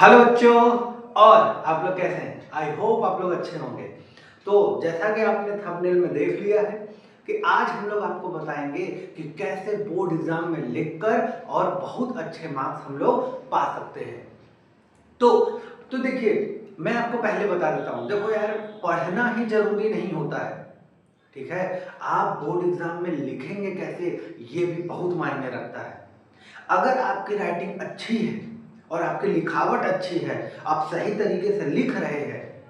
Hello बच्चों। और आप लोग कैसे हैं? आई होप आप लोग अच्छे होंगे। तो जैसा कि आपने थंबनेल में देख लिया है कि आज हम लोग आपको बताएंगे कि कैसे बोर्ड एग्जाम में लिखकर और बहुत अच्छे मार्क्स हम लोग पा सकते हैं। तो तो देखिए, मैं आपको पहले बता देता हूँ। देखो यार, पढ़ना ही जरूरी नहीं होता है, ठीक है। आप बोर्ड एग्जाम में लिखेंगे कैसे, ये भी बहुत मायने रखता है। अगर आपकी राइटिंग अच्छी है और आपकी लिखावट अच्छी है, आप सही तरीके से लिख रहे हैं,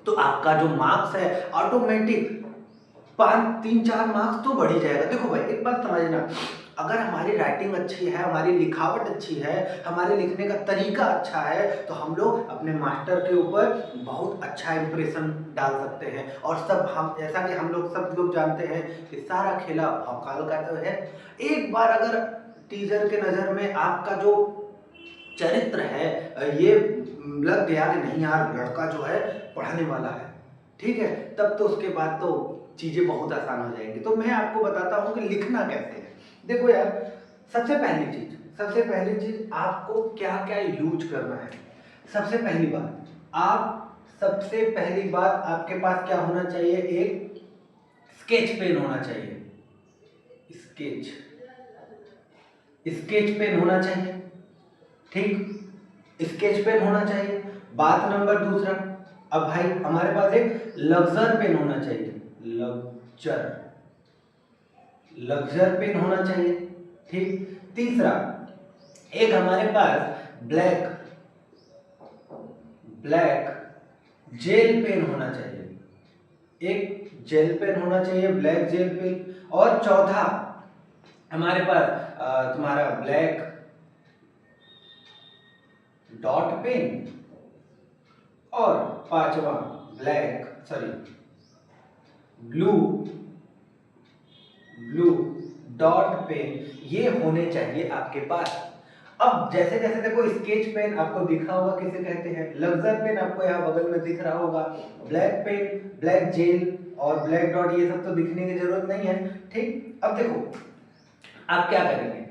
तो आपका जो मार्क्स है ऑटोमेटिक 5 3 4 मार्क्स तो बढ़ ही जाएगा। देखो भाई, एक बात समझना, अगर हमारी राइटिंग अच्छी है, हमारी लिखावट अच्छी है, हमारे लिखने का तरीका अच्छा है, तो हम लोग अपने मास्टर के ऊपर बहुत अच्छा इंप्रेशन डाल सकते हैं। और सब हम, जैसा कि हम लोग सब लोग जानते हैं कि सारा खेला भौकाल का तो है। एक बार अगर टीचर के नज़र में आपका जो चरित्र है ये लग गया कि नहीं यार, लड़का जो है पढ़ने वाला है, ठीक है, तब तो उसके बाद तो चीज़ें बहुत आसान हो जाएंगी। तो मैं आपको बताता हूँ कि लिखना कैसे है। देखो यार, सबसे पहली चीज आपको क्या क्या यूज करना है। सबसे पहली बात, सबसे पहली बात आपके पास क्या होना चाहिए? एक स्केच पेन होना चाहिए। स्केच स्केच पेन होना चाहिए, ठीक, स्केच पेन होना चाहिए। बात नंबर दूसरा, अब भाई हमारे पास एक लग्जर पेन होना चाहिए। लग्जर लग्जर पेन होना चाहिए, ठीक। तीसरा, एक हमारे पास ब्लैक ब्लैक जेल पेन होना चाहिए। एक जेल पेन होना चाहिए, ब्लैक जेल पेन। और चौथा हमारे पास तुम्हारा ब्लैक डॉट पेन। और पांचवा ब्लू ब्लू डॉट पेन। ये होने चाहिए आपके पास। अब जैसे जैसे देखो, स्केच पेन आपको दिखा होगा किसे कहते हैं, लग्जर पेन आपको यहाँ बगल में दिख रहा होगा, ब्लैक पेन, ब्लैक जेल और ब्लैक डॉट, ये सब तो दिखने की जरूरत नहीं है, ठीक। अब देखो, आप क्या करेंगे?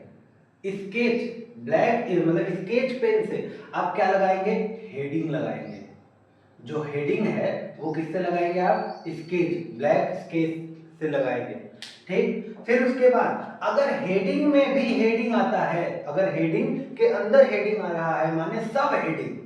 स्केच पेन से आप क्या लगाएंगे? हेडिंग लगाएंगे। जो हेडिंग है वो किससे लगाएंगे? आप ब्लैक स्केच से लगाएंगे, ठीक। फिर उसके बाद अगर हेडिंग में भी हेडिंग आता है, अगर हेडिंग के अंदर हेडिंग आ रहा है, माने सब हेडिंग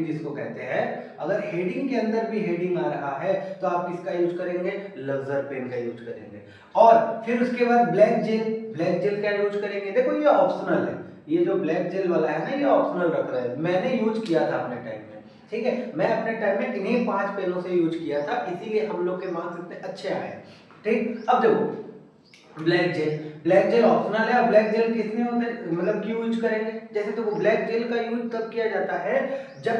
जिसको कहते हैं, अगर हेडिंग के अंदर भी हेडिंग आ रहा है, तो आप किसका यूज करेंगे? लग्जर पेन का यूज करेंगे। और फिर उसके बाद ब्लैक जेल का यूज करेंगे। देखो ये ऑप्शनल है, ये जो ब्लैक जेल वाला है ना, ये ऑप्शनल रख रहा है, मैंने यूज किया था अपने टाइम में, ठीक है। मैं अपने टाइम में इन्हीं 5 पेनों से यूज किया था, इसीलिए हम लोग के मार्क्स इतने अच्छे आए, ठीक। अब देखो, ब्लैक जेल ऑप्शनल है। और ब्लैक जेल किसने होते हैं, मतलब क्यों यूज करेंगे? जैसे तो ब्लैक जेल का यूज तब किया जाता है जब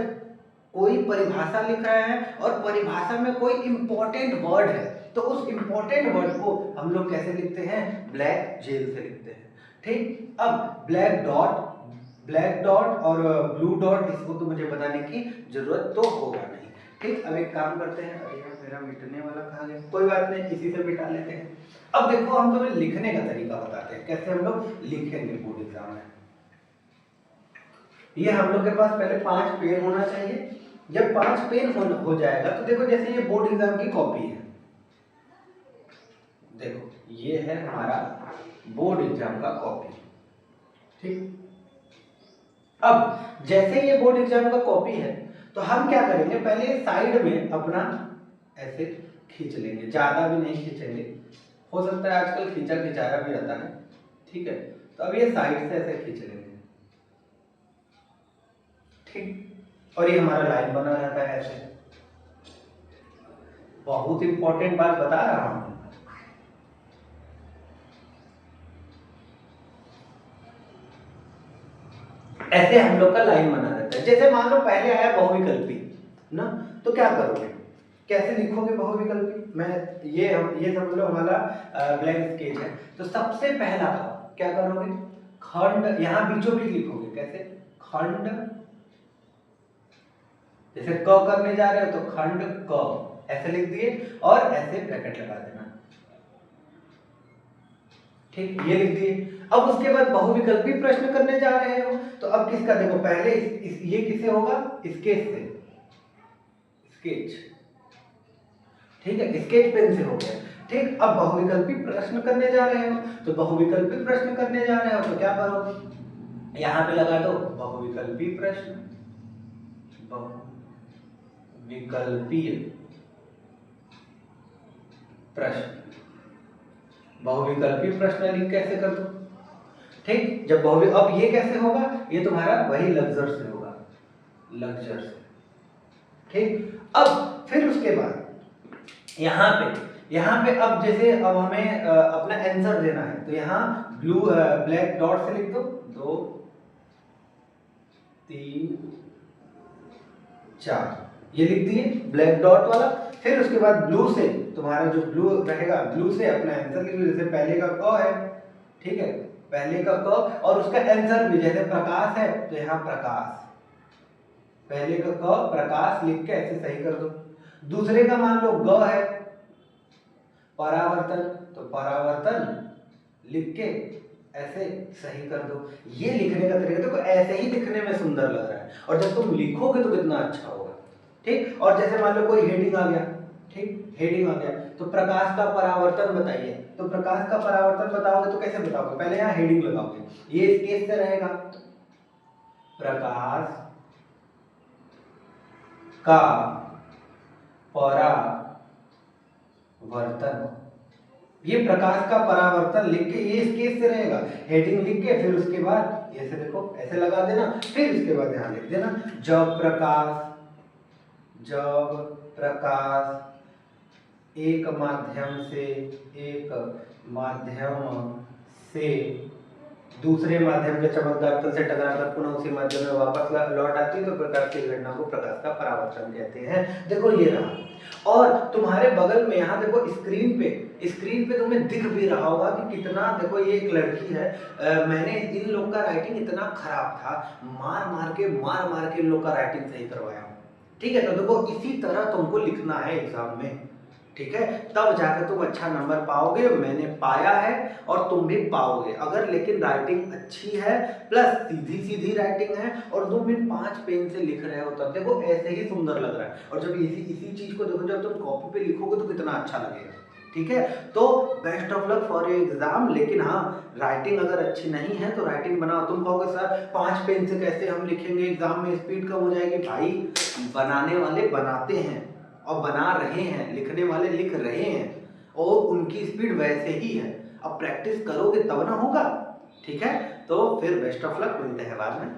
कोई परिभाषा लिख रहा है और परिभाषा में कोई इंपॉर्टेंट वर्ड है, तो उस इंपॉर्टेंट वर्ड को हम लोग कैसे लिखते हैं? ब्लैक जेल से लिखते हैं, ठीक। अब ब्लैक डॉट और ब्लू डॉट, इसको तो मुझे बताने की जरूरत तो होगा नहीं, ठीक। अब एक काम करते हैं, अरे यार मेरा मिटने वाला कहाँ गया, कोई बात नहीं, इसी से मिटा लेते हैं। अब देखो, हम तुम्हें लिखने का तरीका बताते हैं, कैसे हम लोग लिखेंगे बोर्ड एग्जाम में। ये हम लोग के पास पहले 5 पेन होना चाहिए। जब 5 पेन हो जाएगा, तो देखो जैसे ये बोर्ड एग्जाम की कॉपी है, देखो ये है हमारा बोर्ड एग्जाम का कॉपी, ठीक। अब जैसे ये बोर्ड एग्जाम का कॉपी है, तो हम क्या करेंगे? पहले साइड में अपना ऐसे खींच लेंगे, ज्यादा भी नहीं खींचेंगे, हो सकता है आजकल खींचा खिंचाया भी आता है, ठीक है। तो अब ये साइड से ऐसे खींच लेंगे, ठीक। और ये हमारा लाइन बना रहता है ऐसे। बहुत इंपॉर्टेंट बात बता रहा हूं, ऐसे हम लोग का लाइन बना रहता है। जैसे मान लो पहले आया बहुविकल्पी ना, तो क्या करोगे? कैसे लिखोगे बहुविकल्पी? ये समझ लो हमारा ब्लैंक स्केच है। तो सबसे पहला क्या करोगे? खंड, यहां बीचों बीच लिखोगे, कैसे? खंड, जैसे क करने जा रहे हो तो खंड क ऐसे लिख दिए और ऐसे ब्रैकेट लगा देना, ठीक, ये लिख दिए। अब उसके बाद बहुविकल्पी प्रश्न करने जा रहे हो, तो अब किसका देखो, पहले ये किससे होगा, स्केच से, स्केच, ठीक है, स्केच पेन से हो गया। ठीक, अब बहुविकल्पी प्रश्न करने जा रहे हो, तो बहुविकल्पी प्रश्न करने जा रहे हो तो क्या करो, यहां पे लगा दो बहुविकल्पी प्रश्न, बहुविकल्पीय प्रश्न, बहुविकल्पी प्रश्न लिख कैसे कर दो। ठीक, जब अब ये कैसे होगा, ये तुम्हारा वही लग्जर से होगा, लग्जर से। ठीक, अब फिर उसके बाद यहाँ पे अब जैसे अब हमें अपना आंसर देना है, तो यहाँ ब्लैक डॉट से लिख दो 2 3 4, ये लिख दिए ब्लैक डॉट वाला। फिर उसके बाद ब्लू से, तुम्हारा जो ब्लू रहेगा, ब्लू से अपना आंसर लिख लो। जैसे पहले का क है, ठीक है, पहले का क और उसका आंसर भी, जैसे प्रकाश है तो यहाँ प्रकाश, पहले का क प्रकाश लिख के ऐसे सही कर दो। दूसरे का मान लो ग है, परावर्तन, तो परावर्तन लिख के ऐसे सही कर दो। ये लिखने का तरीका देखो, ऐसे ही दिखने में सुंदर लग रहा है, और जब तुम लिखोगे तो कितना अच्छा होगा। ठीक, और जैसे मान लो कोई हेडिंग आ गया, ठीक, हेडिंग आ गया, तो प्रकाश का परावर्तन बताइए, तो प्रकाश का परावर्तन बताओगे तो कैसे बताओगे, पहले यहाँ हेडिंग लगाओगे, ये स्केच से रहेगा, प्रकाश का परावर्तन, ये प्रकाश का परावर्तन लिख के ये स्केच से रहेगा, हेडिंग लिख के फिर उसके बाद ऐसे देखो, ऐसे लगा देना। फिर उसके बाद यहाँ लिख देना जब प्रकाश एक माध्यम से दूसरे माध्यम के चमकदार तल से टकराकर पुनः उसी माध्यम में वापस लौट आती है, तो प्रकाश की घटना को प्रकाश का परावर्तन कहते हैं। देखो ये रहा, और तुम्हारे बगल में यहाँ देखो स्क्रीन पे तुम्हें दिख भी रहा होगा कि कितना, देखो ये एक लड़की है, मैंने इन लोग का राइटिंग इतना खराब था, मार मार के इन लोग का राइटिंग सही करवाया। ठीक है, तो देखो इसी तरह तुमको लिखना है एग्जाम में, ठीक है, तब जाकर तुम अच्छा नंबर पाओगे। मैंने पाया है और तुम भी पाओगे, अगर लेकिन राइटिंग अच्छी है, प्लस सीधी राइटिंग है, और तुम भी 5 पेन से लिख रहे हो, तब देखो ऐसे ही सुंदर लग रहा है। और जब इसी चीज को देखो, जब तुम कॉपी पे लिखोगे तो कितना अच्छा लगेगा। ठीक है, तो best of luck for your exam. लेकिन हाँ, राइटिंग अगर अच्छी नहीं है तो राइटिंग बनाओ। तुम कहोगे सर 5 पेन से कैसे हम लिखेंगे, एग्जाम में स्पीड कम हो जाएगी। भाई, बनाने वाले बनाते हैं और बना रहे हैं, लिखने वाले लिख रहे हैं, और उनकी स्पीड वैसे ही है। अब प्रैक्टिस करोगे तब ना होगा। ठीक है, तो फिर बेस्ट ऑफ लक, मिलते हैं बाद में।